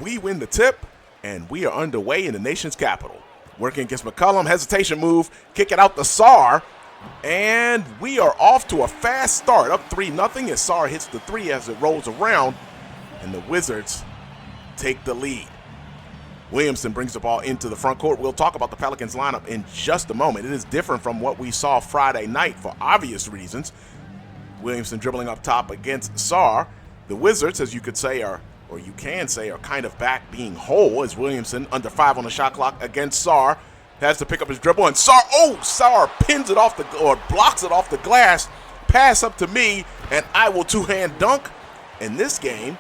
We win the tip, and we are underway in the nation's capital. Working against McCollum, hesitation move, kick it out to Sarr, and we are off to a fast start. Up 3-0 as Sarr hits the three as it rolls around, and the Wizards take the lead. Williamson brings the ball into the front court. We'll talk about the Pelicans lineup in just a moment. It is different from what we saw Friday night for obvious reasons. Williamson dribbling up top against Sarr. The Wizards, as you could say, are kind of back being whole as Williamson under 5 on the shot clock against Sarr. Has to pick up his dribble, and Sarr pins it off or blocks it off the glass. Pass up to me, and I will two-hand dunk. And this game,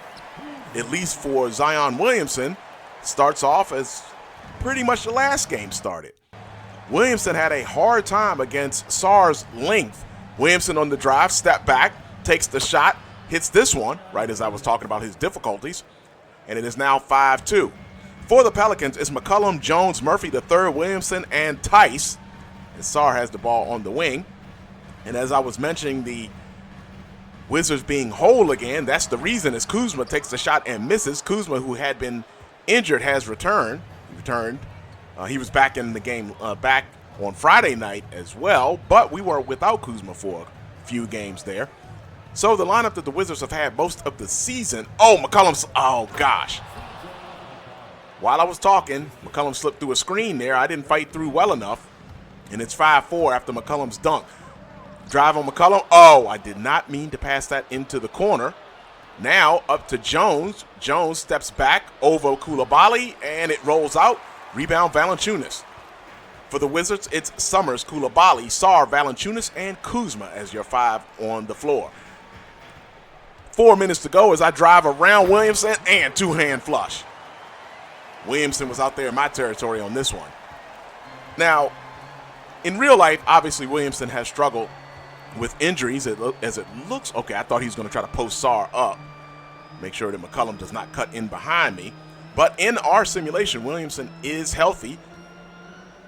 at least for Zion Williamson, starts off as pretty much the last game started. Williamson had a hard time against Sarr's length. Williamson on the drive, step back, takes the shot, hits this one, right as I was talking about his difficulties, and it is now 5-2. For the Pelicans, it's McCollum, Jones, Murphy III, Williamson, and Tice. And Sarr has the ball on the wing. And as I was mentioning, the Wizards being whole again, that's the reason as Kuzma takes the shot and misses. Kuzma, who had been injured, has returned. He was back in the game back on Friday night as well, but we were without Kuzma for a few games there. So the lineup that the Wizards have had most of the season. Oh gosh. While I was talking, McCollum slipped through a screen there. I didn't fight through well enough, and it's 5-4 after McCollum's dunk. Drive on McCollum. Oh, I did not mean to pass that into the corner. Now up to Jones. Jones steps back over Coulibaly, and it rolls out. Rebound Valanciunas. For the Wizards, it's Summerz, Coulibaly, Sarr, Valanciunas, and Kuzma as your 5 on the floor. 4 minutes to go as I drive around Williamson and two-hand flush. Williamson was out there in my territory on this one. Now, in real life, obviously Williamson has struggled with injuries as it looks. Okay, I thought he was going to try to post Sarr up. Make sure that McCollum does not cut in behind me. But in our simulation, Williamson is healthy,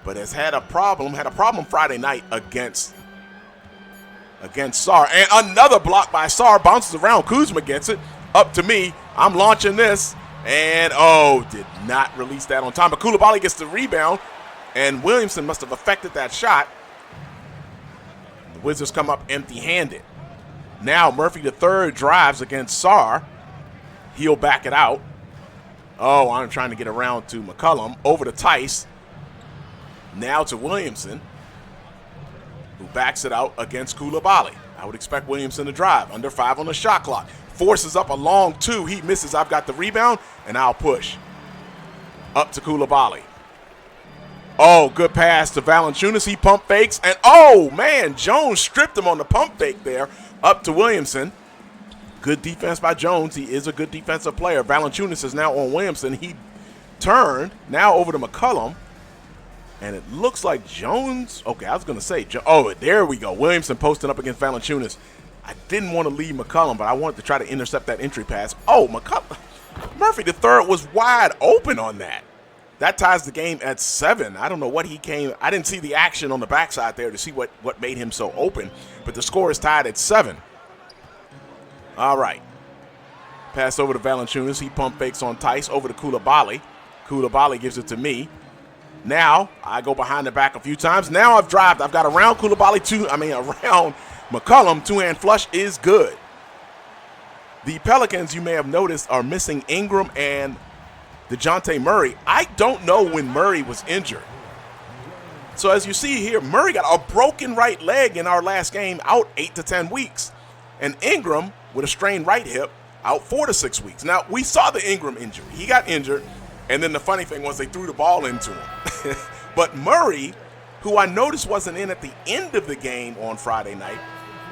but has had a problem Friday night against Sarr. And another block by Sarr, bounces around. Kuzma gets it. Up to me. I'm launching this. And, did not release that on time. But Coulibaly gets the rebound, and Williamson must have affected that shot. The Wizards come up empty-handed. Now Murphy III drives against Sarr. He'll back it out. Oh, I'm trying to get around to McCollum. Over to Tice. Now to Williamson, who backs it out against Coulibaly. I would expect Williamson to drive. Under 5 on the shot clock. Forces up a long 2. He misses. I've got the rebound, and I'll push. Up to Coulibaly. Oh, good pass to Valanciunas. He pump fakes. And, Jones stripped him on the pump fake there. Up to Williamson. Good defense by Jones. He is a good defensive player. Valanciunas is now on Williamson. He turned. Now over to McCollum. And it looks like Jones. Okay, I was going to say. There we go. Williamson posting up against Valanciunas. I didn't want to leave McCollum, but I wanted to try to intercept that entry pass. McCollum. Murphy III was wide open on that. That ties the game at 7. I don't know what he came. I didn't see the action on the backside there to see what made him so open. But the score is tied at 7. All right. Pass over to Valanciunas. He pump fakes on Tice. Over to Coulibaly. Coulibaly gives it to me. Now I go behind the back a few times. Now I've got around around McCollum. Two-hand flush is good. The Pelicans, you may have noticed, are missing Ingram and DeJounte Murray. I don't know when Murray was injured. So as you see here, Murray got a broken right leg in our last game, out 8 to 10 weeks. And Ingram, with a strained right hip, out 4 to 6 weeks. Now, we saw the Ingram injury. He got injured, and then the funny thing was they threw the ball into him. But Murray, who I noticed wasn't in at the end of the game on Friday night,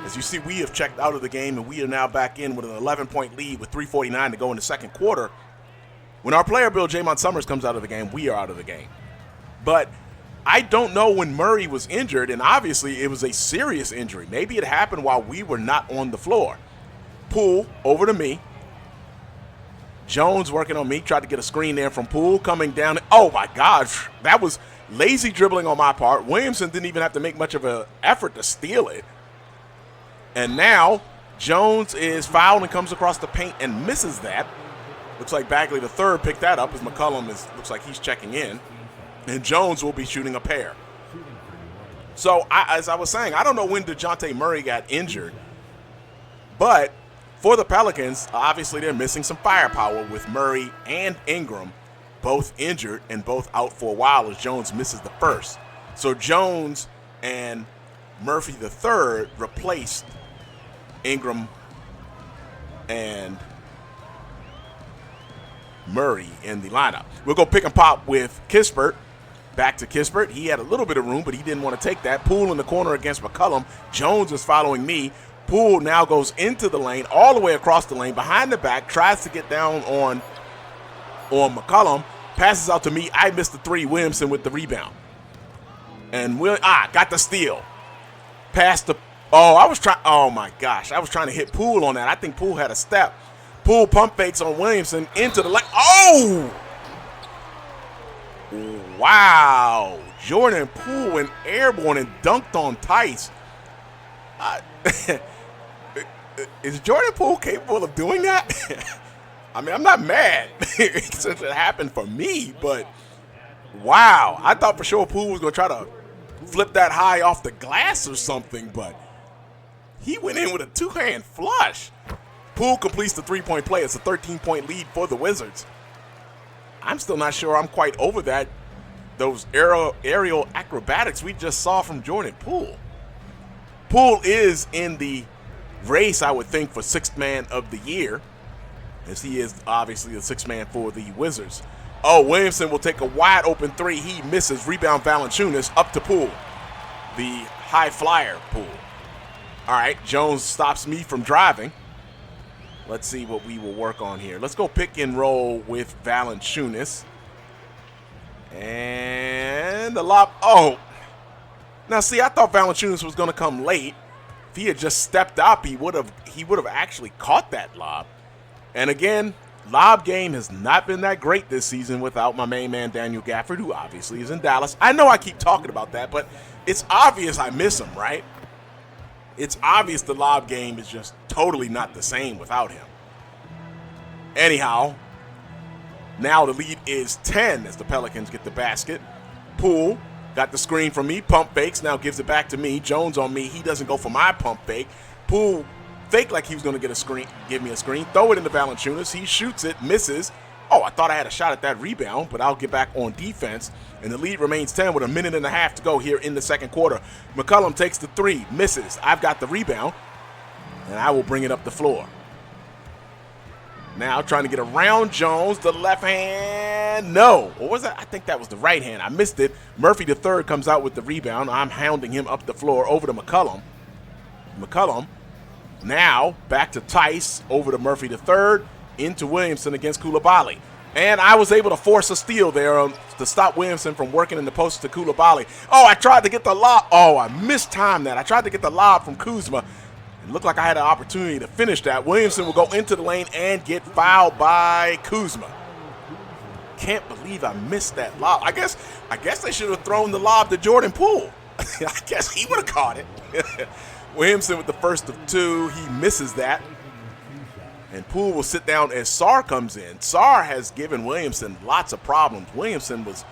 as you see, we have checked out of the game, and we are now back in with an 11-point lead with 3:49 to go in the second quarter. When our player build, Jaymont Summerz, comes out of the game, we are out of the game. But I don't know when Murray was injured, and obviously it was a serious injury. Maybe it happened while we were not on the floor. Poole over to me. Jones working on me, tried to get a screen there from Poole, coming down. Oh, my gosh, that was lazy dribbling on my part. Williamson didn't even have to make much of an effort to steal it. And now Jones is fouled and comes across the paint and misses that. Looks like Bagley the third picked that up as McCollum looks like he's checking in. And Jones will be shooting a pair. So, as I was saying, I don't know when DeJounte Murray got injured. But for the Pelicans, obviously they're missing some firepower with Murray and Ingram both injured and both out for a while as Jones misses the first. So Jones and Murphy the third replaced Ingram and Murray in the lineup. We'll go pick and pop with Kispert. Back to Kispert. He had a little bit of room, but he didn't want to take that. Poole in the corner against McCollum. Jones is following me. Poole now goes into the lane, all the way across the lane, behind the back, tries to get down on McCollum, passes out to me. I missed the three. Williamson with the rebound. And got the steal. Past the, oh my gosh. I was trying to hit Poole on that. I think Poole had a step. Poole pump fakes on Williamson into the lane. Oh! Wow. Jordan Poole went airborne and dunked on Tice. Is Jordan Poole capable of doing that? I mean, I'm not mad since it happened for me, but wow. I thought for sure Poole was going to try to flip that high off the glass or something, but he went in with a two-hand flush. Poole completes the three-point play. It's a 13-point lead for the Wizards. I'm still not sure I'm quite over that. Those aerial acrobatics we just saw from Jordan Poole. Poole is in the race, I would think, for sixth man of the year, as he is obviously the sixth man for the Wizards. Oh, Williamson will take a wide open three. He misses. Rebound Valanciunas up to Poole. The high flyer Poole. All right, Jones stops me from driving. Let's see what we will work on here. Let's go pick and roll with Valanciunas. And the lob. Oh. Now, see, I thought Valanciunas was going to come late. If he had just stepped up, he would have actually caught that lob. And again, lob game has not been that great this season without my main man Daniel Gafford, who obviously is in Dallas. I know I keep talking about that, but it's obvious I miss him, right? It's obvious the lob game is just totally not the same without him. Anyhow, now the lead is 10 as the Pelicans get the basket. Poole got the screen from me, pump fakes, now gives it back to me. Jones on me, he doesn't go for my pump fake. Poole faked like he was going to get a screen, give me a screen, throw it into Valanciunas. He shoots it, misses. Oh, I thought I had a shot at that rebound, but I'll get back on defense. And the lead remains 10 with a minute and a half to go here in the second quarter. McCollum takes the three, misses. I've got the rebound, and I will bring it up the floor. Now trying to get around Jones, the left hand, no. Or was that? I think that was the right hand. I missed it. Murphy the third comes out with the rebound. I'm hounding him up the floor over to McCollum. McCollum now back to Tice, over to Murphy the third, into Williamson against Coulibaly. And I was able to force a steal there to stop Williamson from working in the post to Coulibaly. Oh, I tried to get the lob. Oh, I mistimed that. I tried to get the lob from Kuzma. It looked like I had an opportunity to finish that. Williamson will go into the lane and get fouled by Kuzma. Can't believe I missed that lob. I guess they should have thrown the lob to Jordan Poole. I guess he would have caught it. Williamson with the first of two. He misses that. And Poole will sit down as Sarr comes in. Sarr has given Williamson lots of problems. Williamson was,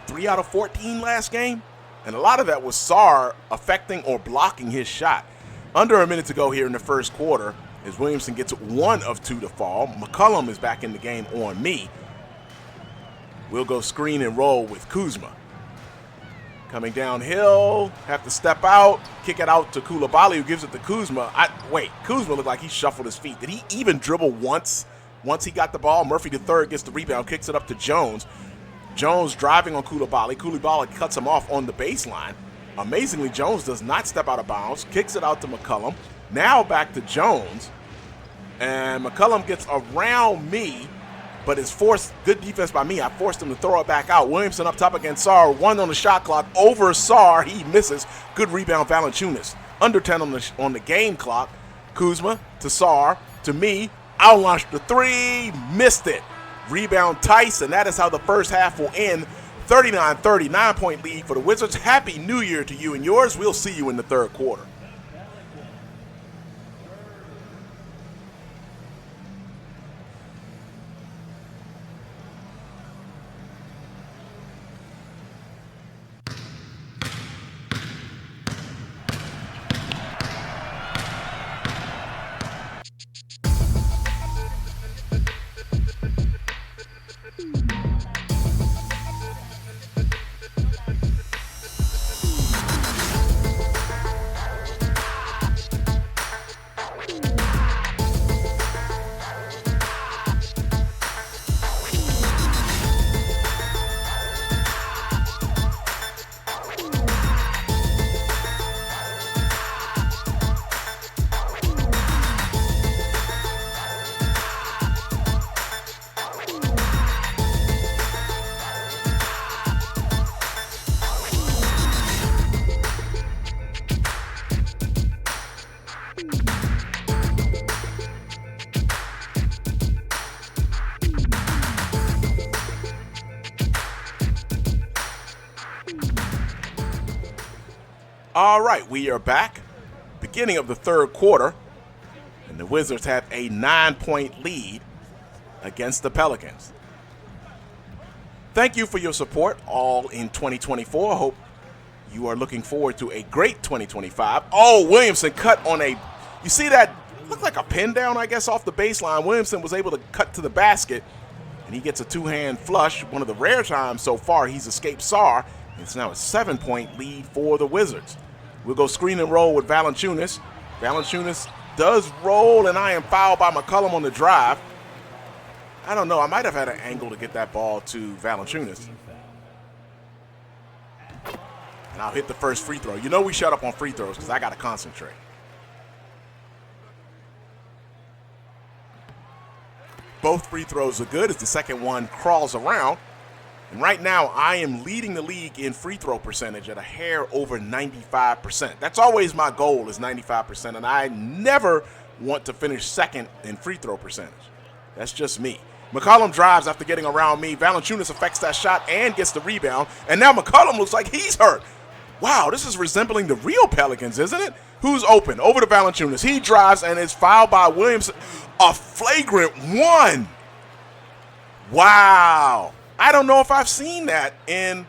3 out of 14 last game? And a lot of that was Sarr affecting or blocking his shot. Under a minute to go here in the first quarter as Williamson gets 1 of 2 to fall. McCollum is back in the game on me. We'll go screen and roll with Kuzma. Coming downhill, have to step out, kick it out to Coulibaly, who gives it to Kuzma. Kuzma looked like he shuffled his feet. Did he even dribble once he got the ball? Murphy the third gets the rebound, kicks it up to Jones. Jones driving on Coulibaly. Coulibaly cuts him off on the baseline. Amazingly, Jones does not step out of bounds, kicks it out to McCollum. Now back to Jones. And McCollum gets around me, but is forced, good defense by me. I forced him to throw it back out. Williamson up top against Sarr. 1 on the shot clock over Sarr. He misses. Good rebound, Valanciunas. Under 10 on the game clock. Kuzma to Sarr to me. I'll launch the three. Missed it. Rebound Tice, and that is how the first half will end. 39-30, 9-point lead for the Wizards. Happy New Year to you and yours. We'll see you in the third quarter. All right, we are back. Beginning of the third quarter, and the Wizards have a 9-point lead against the Pelicans. Thank you for your support all in 2024. Hope you are looking forward to a great 2025. Oh, Williamson cut on a, you see that? Looked like a pin down, I guess, off the baseline. Williamson was able to cut to the basket, and he gets a two-hand flush. One of the rare times so far he's escaped Sarr. It's now a 7-point lead for the Wizards. We'll go screen and roll with Valanciunas. Valanciunas does roll, and I am fouled by McCollum on the drive. I don't know. I might have had an angle to get that ball to Valanciunas. And I'll hit the first free throw. You know we shut up on free throws because I got to concentrate. Both free throws are good as the second one crawls around. And right now, I am leading the league in free throw percentage at a hair over 95%. That's always my goal, is 95%, and I never want to finish second in free throw percentage. That's just me. McCollum drives after getting around me. Valanciunas affects that shot and gets the rebound, and now McCollum looks like he's hurt. Wow, this is resembling the real Pelicans, isn't it? Who's open? Over to Valanciunas. He drives and is fouled by Williamson. A flagrant one. Wow. I don't know if I've seen that in,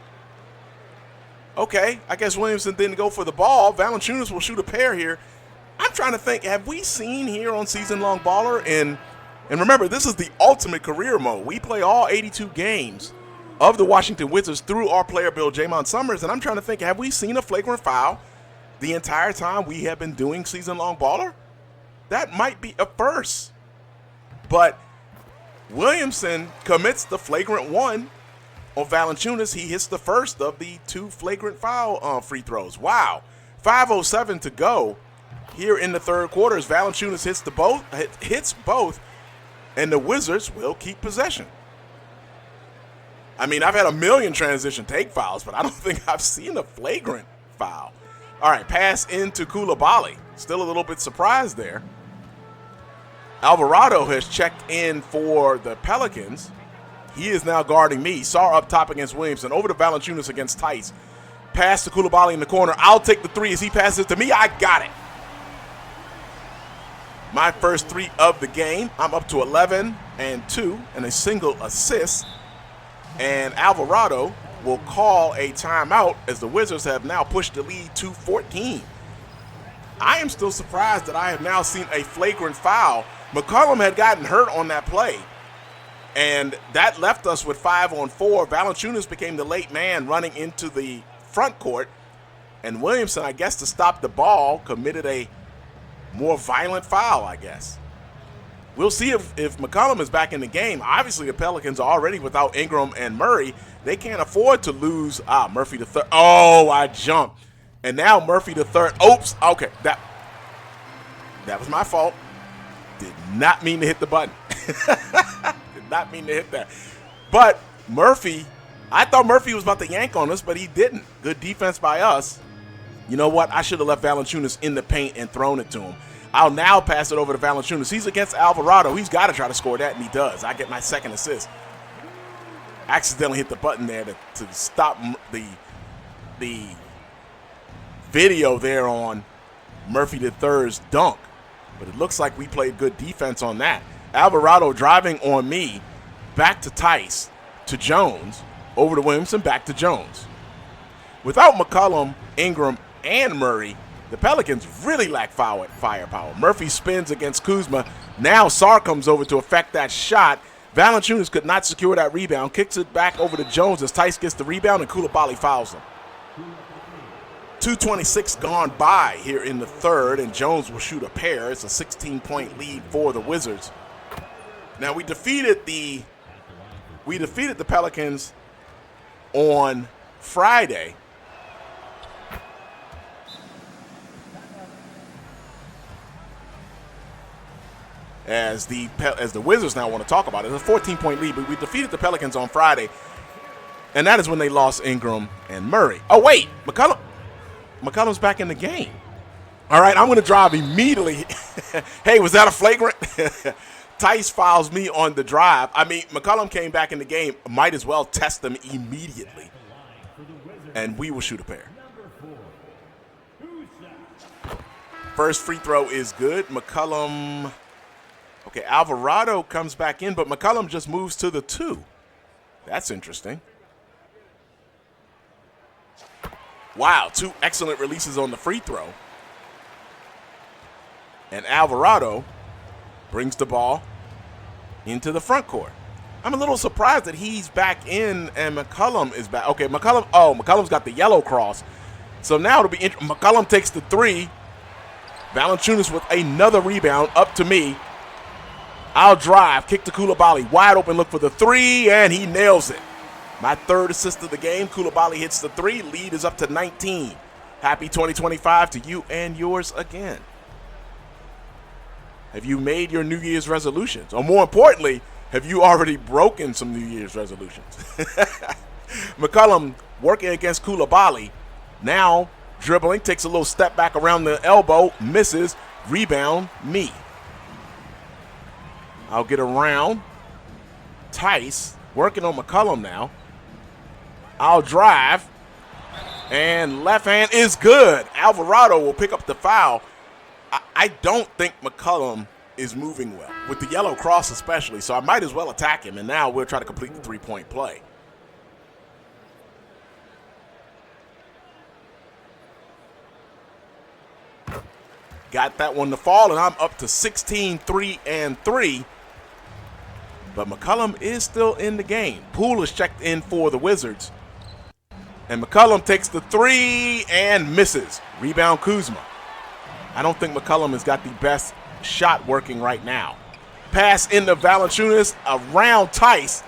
okay, I guess Williamson didn't go for the ball. Valanciunas will shoot a pair here. I'm trying to think, have we seen here on Season Long Baller, and remember, this is the ultimate career mode. We play all 82 games of the Washington Wizards through our player build, Jaymont Summerz, and I'm trying to think, have we seen a flagrant foul the entire time we have been doing Season Long Baller? That might be a first. But Williamson commits the flagrant one on Valanciunas. He hits the first of the two flagrant foul free throws. Wow. 5:07 to go here in the third quarter as Valanciunas hits both, and the Wizards will keep possession. I mean, I've had a million transition take fouls, but I don't think I've seen a flagrant foul. All right, pass into Coulibaly. Still a little bit surprised there. Alvarado has checked in for the Pelicans. He is now guarding me. Sarr up top against Williamson. Over to Valanciunas against Tice. Pass to Coulibaly in the corner. I'll take the three as he passes it to me. I got it. My first three of the game. I'm up to 11 and 2 and a single assist. And Alvarado will call a timeout as the Wizards have now pushed the lead to 14. I am still surprised that I have now seen a flagrant foul. McCollum had gotten hurt on that play, and that left us with 5-on-4. Valanciunas became the late man running into the front court, and Williamson, I guess, to stop the ball, committed a more violent foul, I guess. We'll see if McCollum is back in the game. Obviously, the Pelicans are already without Ingram and Murray. They can't afford to lose. Murphy the third. Oh, I jumped. And now Murphy the third. Oops. Okay, that was my fault. Did not mean to hit the button. Did not mean to hit that. But Murphy, I thought Murphy was about to yank on us, but he didn't. Good defense by us. You know what? I should have left Valanciunas in the paint and thrown it to him. I'll now pass it over to Valanciunas. He's against Alvarado. He's got to try to score that, and he does. I get my second assist. Accidentally hit the button there to stop the video there on Murphy the third's dunk. But it looks like we played good defense on that. Alvarado driving on me, back to Tice, to Jones, over to Williamson, back to Jones. Without McCollum, Ingram, and Murray, the Pelicans really lack firepower. Murphy spins against Kuzma. Now Sarr comes over to affect that shot. Valanciunas could not secure that rebound. Kicks it back over to Jones as Tice gets the rebound and Coulibaly fouls him. 2:26 gone by here in the third, and Jones will shoot a pair. It's a 16-point lead for the Wizards. Now we defeated the Pelicans on Friday. As the Wizards now want to talk about it. It's a 14-point lead, but we defeated the Pelicans on Friday, and that is when they lost Ingram and Murray. Oh, wait, McCollum's back in the game. All right, I'm going to drive immediately. Hey, was that a flagrant? Tice fouls me on the drive. I mean, McCollum came back in the game. Might as well test them immediately, and we will shoot a pair. First free throw is good. McCollum. Okay, Alvarado comes back in, but McCollum just moves to the 2. That's interesting. Wow, 2 excellent releases on the free throw. And Alvarado brings the ball into the front court. I'm a little surprised that he's back in and McCollum is back. Okay, McCollum's got the yellow cross. So now it'll be McCollum takes the 3. Valanciunas with another rebound up to me. I'll drive, kick to Coulibaly, wide open look for the 3, and he nails it. My 3rd assist of the game. Coulibaly hits the 3. Lead is up to 19. Happy 2025 to you and yours again. Have you made your New Year's resolutions? Or more importantly, have you already broken some New Year's resolutions? McCollum working against Coulibaly. Now dribbling, takes a little step back around the elbow, misses, rebound, me. I'll get around. Tice working on McCollum now. I'll drive. And left hand is good. Alvarado will pick up the foul. I don't think McCollum is moving well, with the yellow cross especially, so I might as well attack him, and now we'll try to complete the three-point play. Got that one to fall, and I'm up to 16, 3, and 3. But McCollum is still in the game. Poole is checked in for the Wizards. And McCollum takes the 3 and misses. Rebound Kuzma. I don't think McCollum has got the best shot working right now. Pass into Valanciunas around Tice.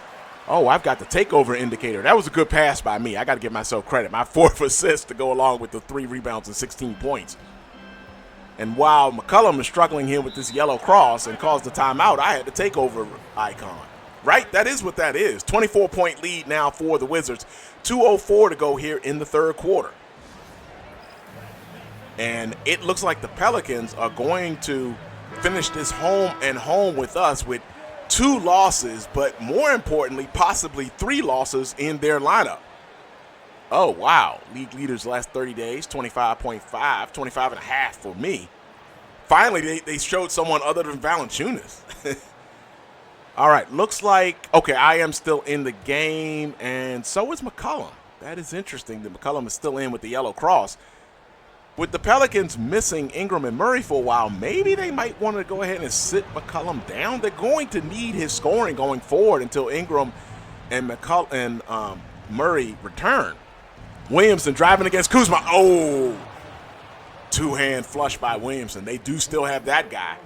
Oh, I've got the takeover indicator. That was a good pass by me. I got to give myself credit. My 4th assist to go along with the 3 rebounds and 16 points. And while McCollum is struggling here with this yellow cross and caused the timeout, I had the takeover icon. Right? That is what that is. 24-point lead now for the Wizards. 2:04 to go here in the 3rd quarter. And it looks like the Pelicans are going to finish this home with us with 2 losses, but more importantly, possibly 3 losses in their lineup. Oh, wow. League leaders last 30 days, 25.5, 25.5 for me. Finally, they showed someone other than Valanciunas. All right, looks like, okay, I am still in the game, and so is McCollum. That is interesting that McCollum is still in with the yellow cross. With the Pelicans missing Ingram and Murray for a while, maybe they might want to go ahead and sit McCollum down. They're going to need his scoring going forward until Ingram and Murray return. Williamson driving against Kuzma. Oh, 2-hand flush by Williamson. They do still have that guy.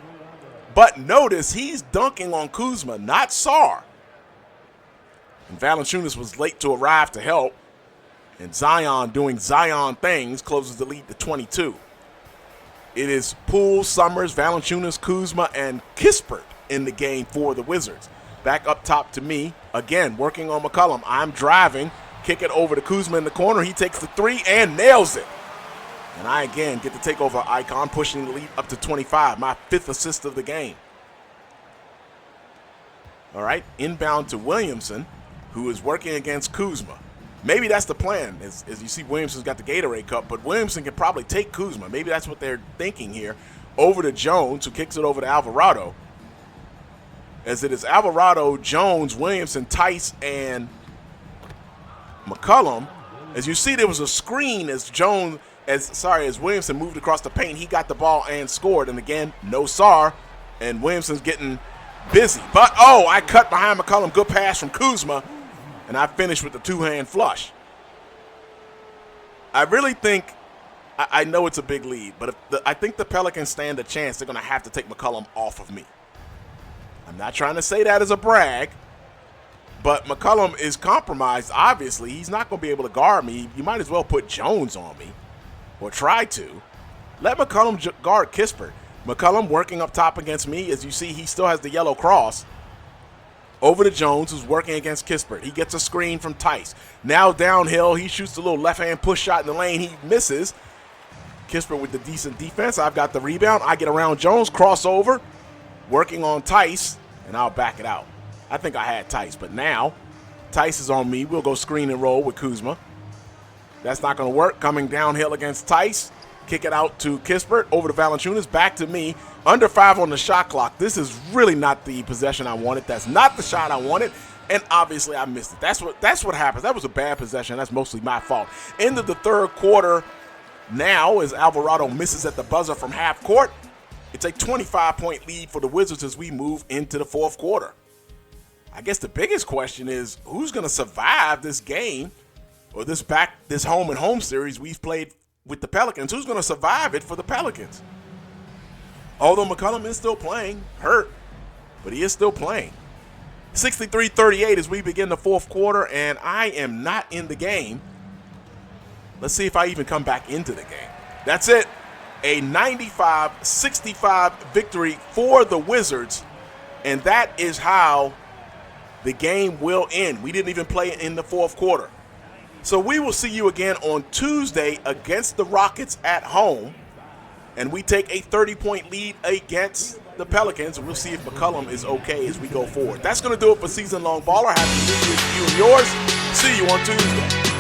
But notice he's dunking on Kuzma, not Sarr. And Valanciunas was late to arrive to help. And Zion doing Zion things closes the lead to 22. It is Poole, Summerz, Valanciunas, Kuzma, and Kispert in the game for the Wizards. Back up top to me. Again, working on McCollum. I'm driving. Kick it over to Kuzma in the corner. He takes the 3 and nails it. And I again get the takeover icon, pushing the lead up to 25. My 5th assist of the game. All right, inbound to Williamson, who is working against Kuzma. Maybe that's the plan, as you see Williamson's got the Gatorade cup, but Williamson can probably take Kuzma. Maybe that's what they're thinking here. Over to Jones, who kicks it over to Alvarado. As it is Alvarado, Jones, Williamson, Tice, and McCollum. As you see, there was a screen as Williamson moved across the paint. He got the ball and scored. And again, no Sarr, and Williamson's getting busy. But, oh, I cut behind McCollum. Good pass from Kuzma. And I finished with the 2-hand flush. I really think, I know it's a big lead, but I think the Pelicans stand a chance. They're going to have to take McCollum off of me. I'm not trying to say that as a brag, but McCollum is compromised, obviously. He's not going to be able to guard me. You might as well put Jones on me, or try to. Let McCollum guard Kispert. McCollum working up top against me. As you see, he still has the yellow cross. Over to Jones, who's working against Kispert. He gets a screen from Tice. Now downhill, he shoots a little left-hand push shot in the lane. He misses. Kispert with the decent defense. I've got the rebound. I get around Jones, crossover, working on Tice, and I'll back it out. I think I had Tice, but now Tice is on me. We'll go screen and roll with Kuzma. That's not going to work. Coming downhill against Tice. Kick it out to Kispert, over to Valanciunas, back to me. Under 5 on the shot clock. This is really not the possession I wanted. That's not the shot I wanted, and obviously I missed it. That's what happens. That was a bad possession. That's mostly my fault. End of the third quarter now as Alvarado misses at the buzzer from half court. It's a 25-point lead for the Wizards as we move into the fourth quarter. I guess the biggest question is who's going to survive this game or this home and home series we've played with the Pelicans. Who's going to survive it for the Pelicans? Although McCollum is still playing, hurt, but he is still playing. 63-38 as we begin the fourth quarter, and I am not in the game. Let's see if I even come back into the game. That's it. A 95-65 victory for the Wizards, and that is how the game will end. We didn't even play in the fourth quarter. So we will see you again on Tuesday against the Rockets at home, and we take a 30-point lead against the Pelicans, and we'll see if McCollum is okay as we go forward. That's going to do it for Season Long Baller. Happy New Year to you and yours. See you on Tuesday.